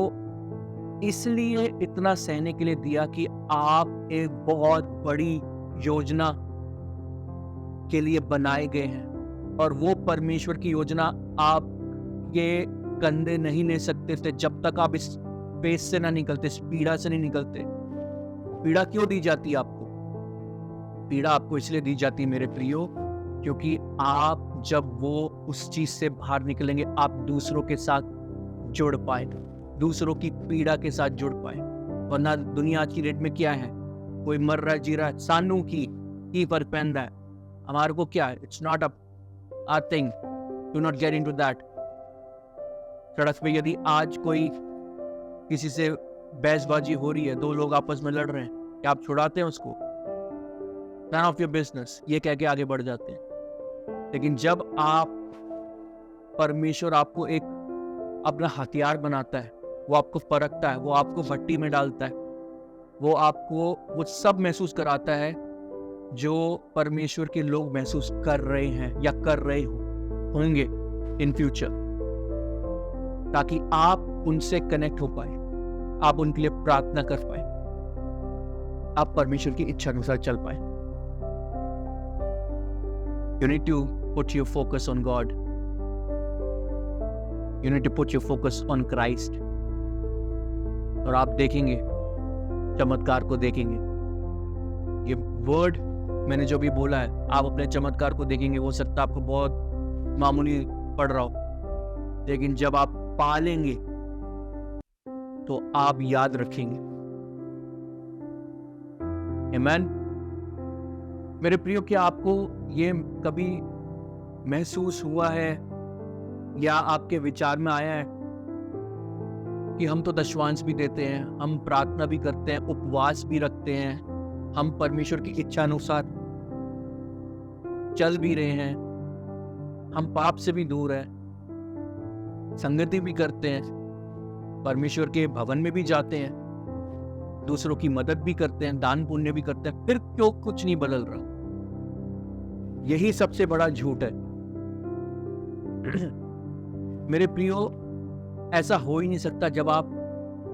इसलिए इतना सहने के लिए दिया कि आप एक बहुत बड़ी योजना के लिए बनाए गए हैं। और वो परमेश्वर की योजना आप ये कंधे नहीं ले सकते थे जब तक आप इस पेस से ना निकलते, इस पीड़ा से नहीं निकलते। पीड़ा क्यों दी जाती है आपको? पीड़ा आपको इसलिए दी जाती है मेरे प्रियो, क्योंकि आप जब वो उस चीज से बाहर निकलेंगे, आप दूसरों के साथ जुड़ पाए, दूसरों की पीड़ा के साथ जुड़ पाए। वरना दुनिया आज की डेट में क्या है, कोई मर रहा है, जी रहा है, सानू की फर्क पहन रहा है, हमारे को क्या है? It's not a thing, do not get into that. सड़क पे यदि आज कोई किसी से बहसबाजी हो रही है, दो लोग आपस में लड़ रहे हैं, क्या आप छुड़ाते हैं उसको? नन ऑफ योर बिजनेस, ये कह के आगे बढ़ जाते हैं। लेकिन जब आप परमेश्वर आपको एक अपना हथियार बनाता है, वो आपको परखता है, वो आपको भट्टी में डालता है, वो आपको वो सब महसूस कराता है जो परमेश्वर के लोग महसूस कर रहे हैं या कर रहे होंगे इन फ्यूचर, ताकि आप उनसे कनेक्ट हो पाए, आप उनके लिए प्रार्थना कर पाए, आप परमेश्वर की इच्छा अनुसार चल पाए। You need to put your focus on God. You need to put your focus on Christ. और आप देखेंगे, चमत्कार को देखेंगे। ये वर्ड मैंने जो भी बोला है, आप अपने चमत्कार को देखेंगे। हो सकता है आपको बहुत मामूली पड़ रहा हो, लेकिन जब आप पालेंगे तो आप याद रखेंगे। आमीन। मेरे प्रियो, क्या आपको ये कभी महसूस हुआ है या आपके विचार में आया है कि हम तो दशवांश भी देते हैं, हम प्रार्थना भी करते हैं, उपवास भी रखते हैं, हम परमेश्वर की इच्छा अनुसार चल भी रहे हैं, हम पाप से भी दूर हैं, संगति भी करते हैं, परमेश्वर के भवन में भी जाते हैं, दूसरों की मदद भी करते हैं, दान पुण्य भी करते हैं, फिर क्यों कुछ नहीं बदल रहा? यही सबसे बड़ा झूठ है। मेरे प्रियो, ऐसा हो ही नहीं सकता। जब आप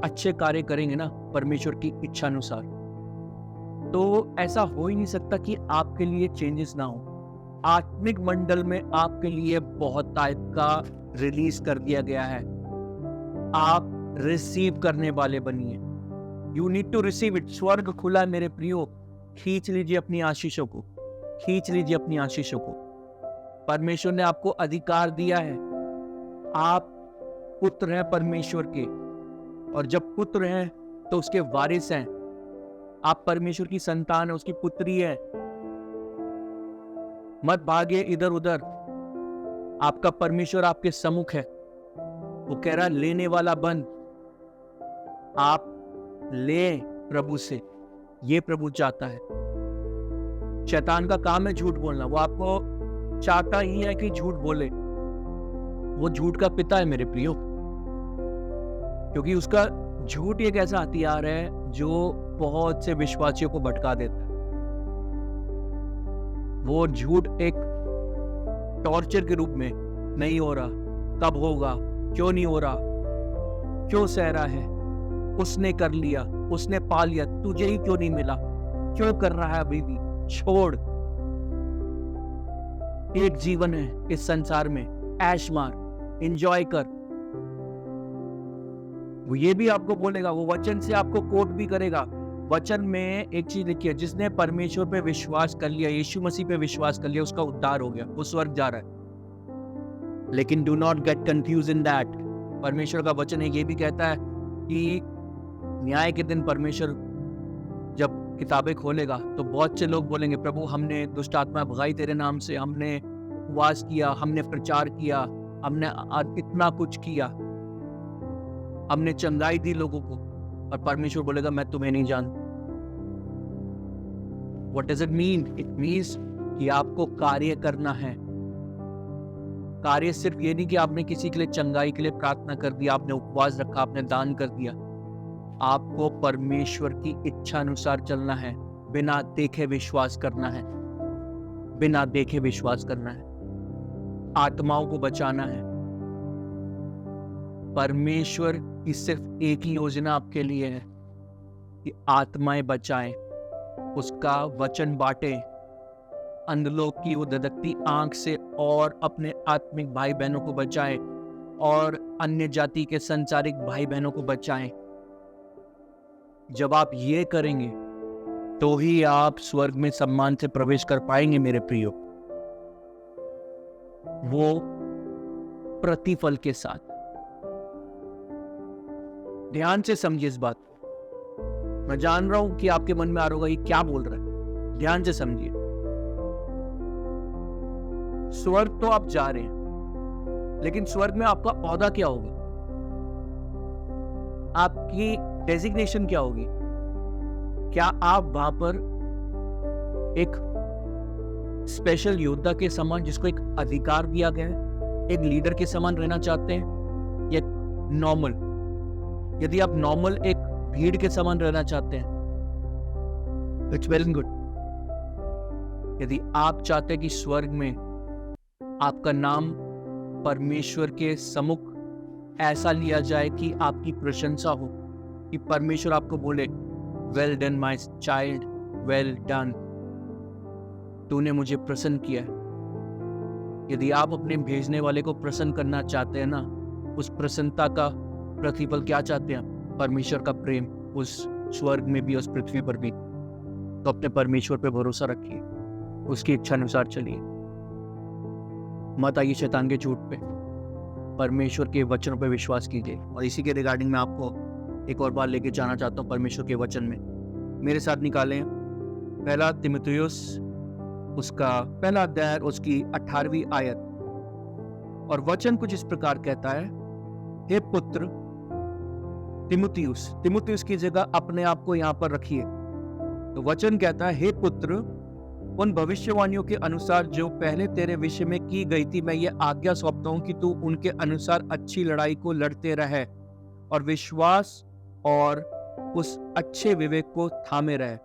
अच्छे कार्य करेंगे ना परमेश्वर की इच्छा अनुसार, तो ऐसा हो ही नहीं सकता कि आपके लिए चेंजेस ना हो। आत्मिक मंडल में आपके लिए बहुत टाइप का रिलीज कर दिया गया है। आप रिसीव करने वाले बनिए। You need to receive it. स्वर्ग खुला मेरे प्रियो, खींच लीजिए अपनी आशीषों को, खींच लीजिए अपनी आशीषों को। परमेश्वर ने आपको अधिकार दिया है, आप पुत्र हैं परमेश्वर के, और जब पुत्र हैं तो उसके वारिस हैं। आप परमेश्वर की संतान है, उसकी पुत्री है। मत भागे इधर उधर, आपका परमेश्वर आपके सम्मुख है। वो कह रहा लेने वाला बन, आप ले प्रभु से, ये प्रभु चाहता है। शैतान का काम है झूठ बोलना, वो आपको चाहता ही है कि झूठ बोले। वो झूठ का पिता है मेरे प्रियो, क्योंकि उसका झूठ एक ऐसा हथियार है जो बहुत से विश्वासियों को भटका देता है। वो झूठ एक टॉर्चर के रूप में, नहीं हो रहा, कब होगा, क्यों नहीं हो रहा, क्यों सह रहा है, उसने कर लिया, उसने पा लिया, तुझे ही क्यों नहीं मिला, क्यों कर रहा है अभी भी, छोड़। एक जीवन है इस संसार में, ऐश मार, एंजॉय कर। वो ये भी आपको बोलेगा, वो वचन से आपको कोट भी करेगा। वचन में एक चीज लिखी है, जिसने परमेश्वर पे विश्वास कर लिया, यीशु मसीह पे विश्वास कर लिया, उसका उद्धार हो गया, वो स्वर्ग जा रहा है। लेकिन do not get confuse in that. परमेश्वर का वचन है, ये भी कहता है कि न्याय के दिन परमेश्वर जब किताबें खोलेगा तो बहुत से लोग बोलेंगे, प्रभु हमने दुष्ट आत्मा भगाई तेरे नाम से, हमने उपवास किया, हमने प्रचार किया, हमने इतना कुछ किया, हमने चंगाई दी लोगों को। और परमेश्वर बोलेगा मैं तुम्हें नहीं जानता, what does it mean? It means कि आपको कार्य करना है। कार्य सिर्फ ये नहीं कि आपने किसी के लिए चंगाई के लिए प्रार्थना कर दी, आपने उपवास रखा, आपने दान कर दिया। आपको परमेश्वर की इच्छा अनुसार चलना है, बिना देखे विश्वास करना है, बिना देखे विश्वास करना है, आत्माओं को बचाना है। परमेश्वर की सिर्फ एक ही योजना आपके लिए है कि आत्माएं बचाएं, उसका वचन बांटे, अंधलोक की वो धधकती आंख से और अपने आत्मिक भाई बहनों को बचाएं और अन्य जाति के संसारिक भाई बहनों को बचाएं। जब आप ये करेंगे तो ही आप स्वर्ग में सम्मान से प्रवेश कर पाएंगे मेरे प्रियो, वो प्रतिफल के साथ। ध्यान से समझिए इस बात को। मैं जान रहा हूं कि आपके मन में आ रहा होगा ये क्या बोल रहा है। ध्यान से समझिए। स्वर्ग तो आप जा रहे हैं, लेकिन स्वर्ग में आपका ओहदा क्या होगा? आपकी डेजिग्नेशन क्या होगी? क्या आप वहां पर एक स्पेशल योद्धा के समान, जिसको एक अधिकार दिया गया है, एक लीडर के समान रहना चाहते हैं, या नॉर्मल? यदि आप नॉर्मल एक भीड़ के समान रहना चाहते हैं, इट्स वेरी गुड। यदि आप चाहते हैं कि स्वर्ग में आपका नाम परमेश्वर के सम्मुख ऐसा लिया जाए कि आपकी प्रशंसा हो, कि परमेश्वर आपको बोले, well done my child, well done, तूने मुझे प्रसन्न किया। यदि आप अपने भेजने वाले को प्रसन्न करना चाहते हैं ना, उस प्रसन्नता का प्रतिफल क्या चाहते हैं? परमेश्वर का प्रेम, उस स्वर्ग में भी, उस पृथ्वी पर भी। तो अपने परमेश्वर पे भरोसा रखिए, उसकी इच्छा अनुसार चलिए, मत आइए शैतान के झूठ पे, परमेश्वर के वचनों पे विश्वास कीजिए। और इसी के रिगार्डिंग मैं आपको एक और बार लेके जाना चाहता हूँ परमेश्वर के वचन में। मेरे साथ निकालें पहला तीमुथियुस, उसका पहला अध्याय, उसकी 18वीं आयत। और वचन कुछ इस प्रकार कहता है, हे पुत्र तीमुथियुस, तीमुथियुस की जगह अपने आप को यहाँ पर रखिए। तो वचन कहता है, हे पुत्र, उन भविष्यवाणियों के अनुसार जो पहले तेरे विषय में की गई थी, मैं ये आज्ञा सौंपता हूं कि तू उनके अनुसार अच्छी लड़ाई को लड़ते रहे और विश्वास और उस अच्छे विवेक को थामे रहे।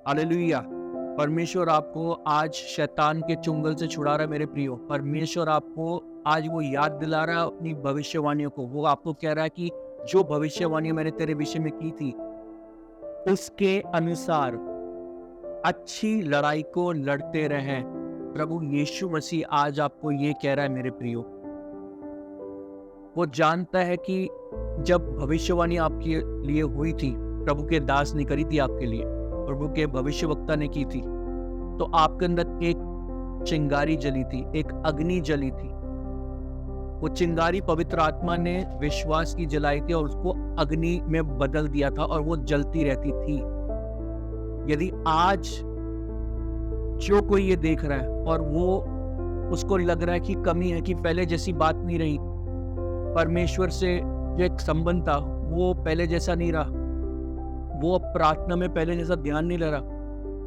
हालेलुया। परमेश्वर आपको आज शैतान के चुंगल से छुड़ा रहा है मेरे प्रियो। परमेश्वर आपको आज वो याद दिला रहा है अपनी भविष्यवाणियों को। वो आपको कह रहा है कि जो भविष्यवाणियां मैंने तेरे विषय में की थी, उसके अनुसार अच्छी लड़ाई को लड़ते रहें। प्रभु यीशु मसीह आज आपको ये कह रहा है मेरे प्रियो। वो जानता है कि जब भविष्यवाणी आपके लिए हुई थी, प्रभु के दास ने करी थी आपके लिए, प्रभु के भविष्यवक्ता ने की थी, तो आपके अंदर एक चिंगारी जली थी, एक अग्नि जली थी। वो चिंगारी पवित्र आत्मा ने विश्वास की जलाई थी और उसको अग्नि में बदल दिया था और वो जलती रहती थी। यदि आज जो कोई ये देख रहा है और वो उसको लग रहा है कि कमी है, कि पहले जैसी बात नहीं रही, परमेश्वर से जो एक संबंध था वो पहले जैसा नहीं रहा, वो प्रार्थना में पहले जैसा ध्यान नहीं ले रहा,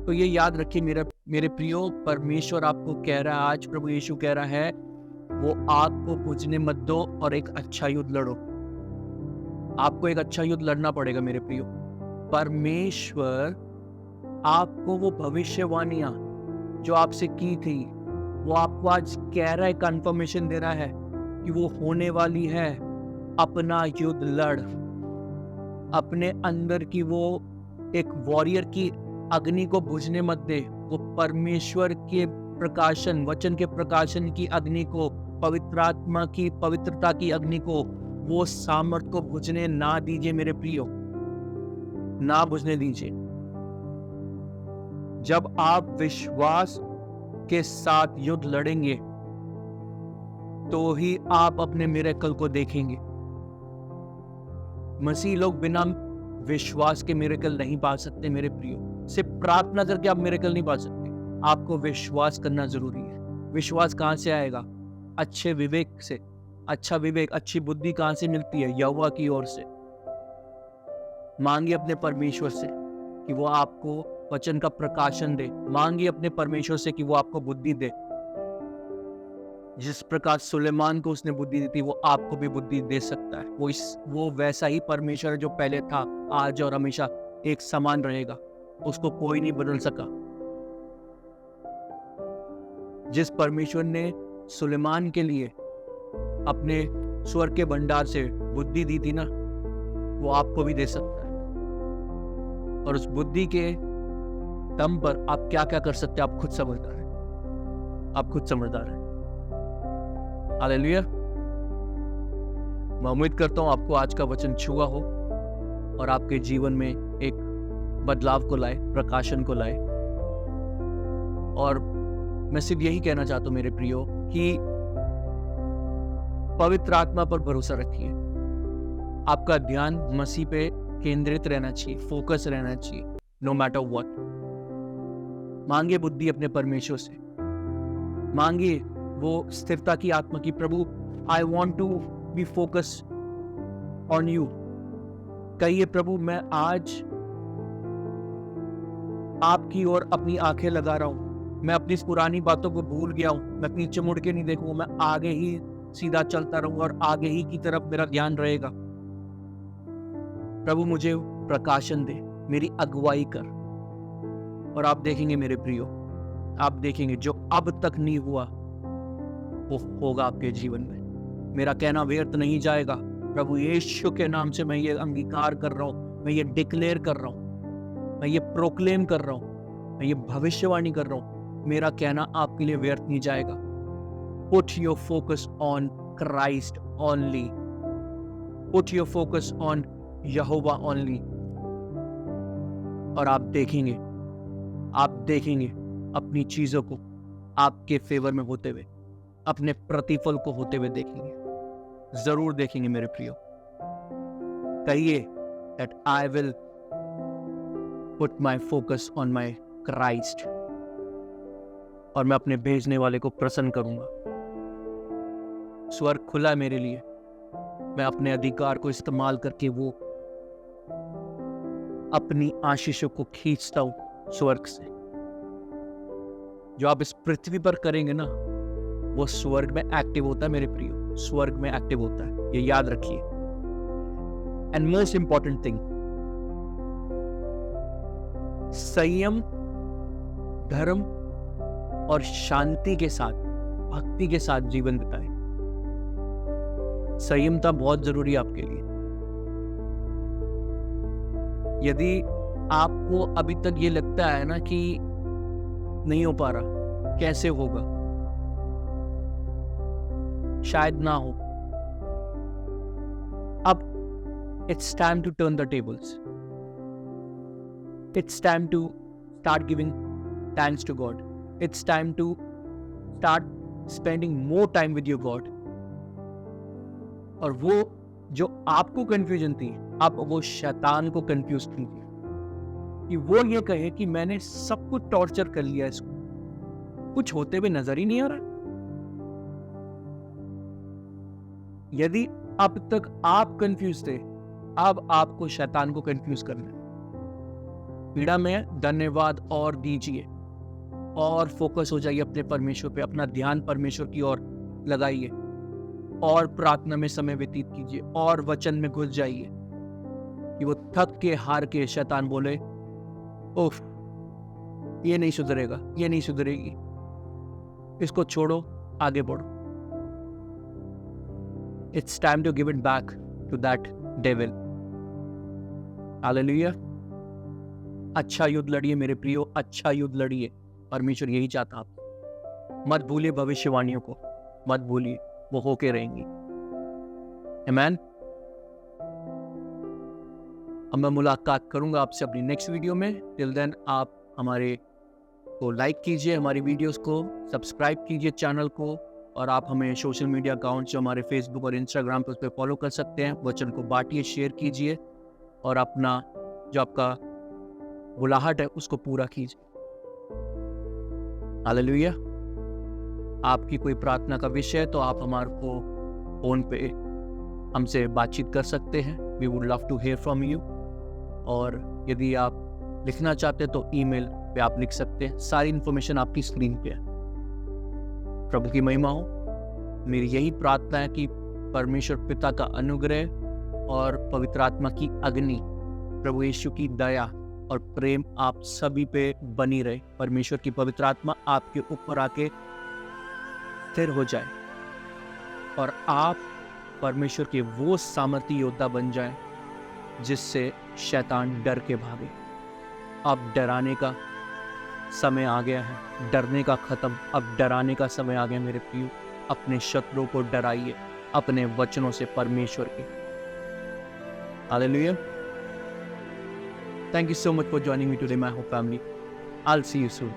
तो ये याद रखिए मेरे प्रियो, परमेश्वर आपको कह रहा है, आज प्रभु यीशु कह रहा है, वो आग को बुझने मत दो और एक अच्छा युद्ध लड़ो। आपको एक अच्छा युद्ध लड़ना पड़ेगा मेरे प्रियो। परमेश्वर आपको वो भविष्यवाणियां जो आपसे की थी, वो आपको आज कह रहा है, कंफर्मेशन दे रहा है कि वो होने वाली है। अपना युद्ध लड़, अपने अंदर की वो एक वॉरियर की अग्नि को बुझने मत दे। वो परमेश्वर के प्रकाशन, वचन के प्रकाशन की अग्नि को, पवित्र आत्मा की पवित्रता की अग्नि को, वो सामर्थ को बुझने ना दीजिए मेरे प्रियो, ना बुझने दीजिए। जब आप विश्वास के साथ युद्ध लड़ेंगे तो ही आप अपने मिरेकल को देखेंगे। मसीह लोग बिना विश्वास के मिरेकल नहीं पा सकते मेरे प्रियो। सिर्फ प्रार्थना करके आप मिरेकल नहीं पा सकते, आपको विश्वास करना जरूरी है। विश्वास कहां से आएगा? अच्छे विवेक से। अच्छा विवेक, अच्छी बुद्धि कहां से मिलती है? यहोवा की ओर से। मांगिए अपने परमेश्वर से कि वो आपको वचन का प्रकाशन दे। मांगिए अपने परमेश्वर से कि वो आपको बुद्धि दे। जिस प्रकार सुलेमान को उसने बुद्धि दी थी, वो आपको भी बुद्धि दे सकता है। वो वैसा ही परमेश्वर है जो पहले था, आज और हमेशा एक समान रहेगा। उसको कोई नहीं बदल सका। जिस परमेश्वर ने सुलेमान के लिए अपने स्वर्ग के भंडार से बुद्धि दी थी ना, वो आपको भी दे सकता है। और उस बुद्धि के दम पर आप क्या क्या कर सकते हैं, आप खुद समझदार हैं। आप खुद समझदार हैं। हालेलुया। मैं उम्मीद करता हूं आपको आज का वचन छुआ हो और आपके जीवन में एक बदलाव को लाए, प्रकाशन को लाए। और मैं सिर्फ यही कहना चाहता हूं मेरे प्रियो कि पवित्र आत्मा पर भरोसा रखिए। आपका ध्यान मसीह पे केंद्रित रहना चाहिए, फोकस रहना चाहिए, नो मैटर व्हाट। मांगे बुद्धि अपने परमेश्वर से, मांगे वो स्थिरता की आत्मा की, प्रभु I want to be focus on you. कहिए, प्रभु मैं आज आपकी ओर अपनी आंखें लगा रहा हूं। मैं अपनी पुरानी बातों को भूल गया हूं। मैं पीछे मुड़ के नहीं देखूंगा, मैं आगे ही सीधा चलता रहूंगा और आगे ही की तरफ मेरा ध्यान रहेगा। प्रभु मुझे प्रकाशन दे, मेरी अगुवाई कर। और आप देखेंगे मेरे प्रियो, आप देखेंगे जो अब तक नहीं हुआ वो होगा आपके जीवन में। मेरा कहना व्यर्थ नहीं जाएगा। प्रभु यीशु के नाम से मैं ये अंगीकार कर रहा हूं, मैं ये डिक्लेयर कर रहा हूं, मैं ये प्रोक्लेम कर रहा हूं, मैं ये भविष्यवाणी कर रहा हूं। मेरा कहना आपके लिए व्यर्थ नहीं जाएगा। Put your focus on Christ only, put your focus on Jehovah only. और आप देखेंगे अपनी चीजों को आपके फेवर में होते हुए, अपने प्रतिफल को होते हुए देखेंगे। जरूर देखेंगे मेरे प्रियो। कहिए that I will put my focus on my Christ, और मैं अपने भेजने वाले को प्रसन्न करूंगा। स्वर्ग खुला है मेरे लिए। मैं अपने अधिकार को इस्तेमाल करके वो अपनी आशीषों को खींचता हूं स्वर्ग से। जो आप इस पृथ्वी पर करेंगे ना, वो स्वर्ग में एक्टिव होता है मेरे प्रियो, स्वर्ग में एक्टिव होता है। ये याद रखिए। एंड मोस्ट इंपॉर्टेंट थिंग, संयम, धर्म और शांति के साथ, भक्ति के साथ जीवन बिताएं। संयमता बहुत जरूरी है आपके लिए। यदि आपको अभी तक ये लगता है ना कि नहीं हो पा रहा, कैसे होगा, शायद ना हो, अब it's time to turn the tables. It's time to start giving thanks to God. It's time to start spending more time with your God. और वो जो आपको कंफ्यूजन थी, आप वो शैतान को कंफ्यूज कीजिए कि वो ये कहे कि मैंने सब कुछ टॉर्चर कर लिया, इसको कुछ होते हुए नजर ही नहीं आ रहा। यदि अब तक आप कंफ्यूज थे, अब आपको शैतान को कंफ्यूज करना है। पीड़ा में धन्यवाद और दीजिए और फोकस हो जाइए अपने परमेश्वर पे। अपना ध्यान परमेश्वर की ओर लगाइए और प्रार्थना में समय व्यतीत कीजिए और वचन में घुस जाइए कि वो थक के हार के शैतान बोले, उफ, ये नहीं सुधरेगा, ये नहीं सुधरेगी, इसको छोड़ो, आगे बढ़ो। It's time to give it back to that devil. Hallelujah. अच्छा युद्ध लड़िए मेरे प्रियो, अच्छा युद्ध लड़िए। परमेश्वर यही चाहता आप। मत भूलिए भविष्यवाणियों को, मत भूलिए, वो होके रहेंगी। आमीन। अब मैं मुलाकात करूंगा आपसे अपनी नेक्स्ट वीडियो में। टिल देन आप हमारे को लाइक कीजिए, हमारी वीडियोस को सब्सक्राइब कीजिए चैनल को, और आप हमें सोशल मीडिया अकाउंट जो हमारे फेसबुक और इंस्टाग्राम पर उस पर फॉलो कर सकते हैं। वचन को बांटिए, शेयर कीजिए और अपना जो आपका बुलाहट है उसको पूरा कीजिए। हालेलुया। आपकी कोई प्रार्थना का विषय है तो आप हमारे को फोन पे हमसे बातचीत कर सकते हैं। We would love to hear from you. और यदि आप लिखना चाहते हैं तो ईमेल पे आप लिख सकते हैं। सारी इन्फॉर्मेशन आपकी स्क्रीन पे है। प्रभु की महिमा हो। मेरी यही प्रार्थना है कि परमेश्वर पिता का अनुग्रह और पवित्र आत्मा की अग्नि, प्रभु यीशु की दया और प्रेम आप सभी पे बनी रहे। परमेश्वर की पवित्र आत्मा आपके ऊपर आके स्थिर हो जाए और आप परमेश्वर के वो सामर्थी योद्धा बन जाए जिससे शैतान डर के भागे। अब डराने का समय आ गया है, डरने का खत्म, अब डराने का समय आ गया मेरे प्रियो। अपने शत्रुओं को डराइए अपने वचनों से परमेश्वर के। Hallelujah. Thank you so much for joining me today, my whole family. I'll see you soon.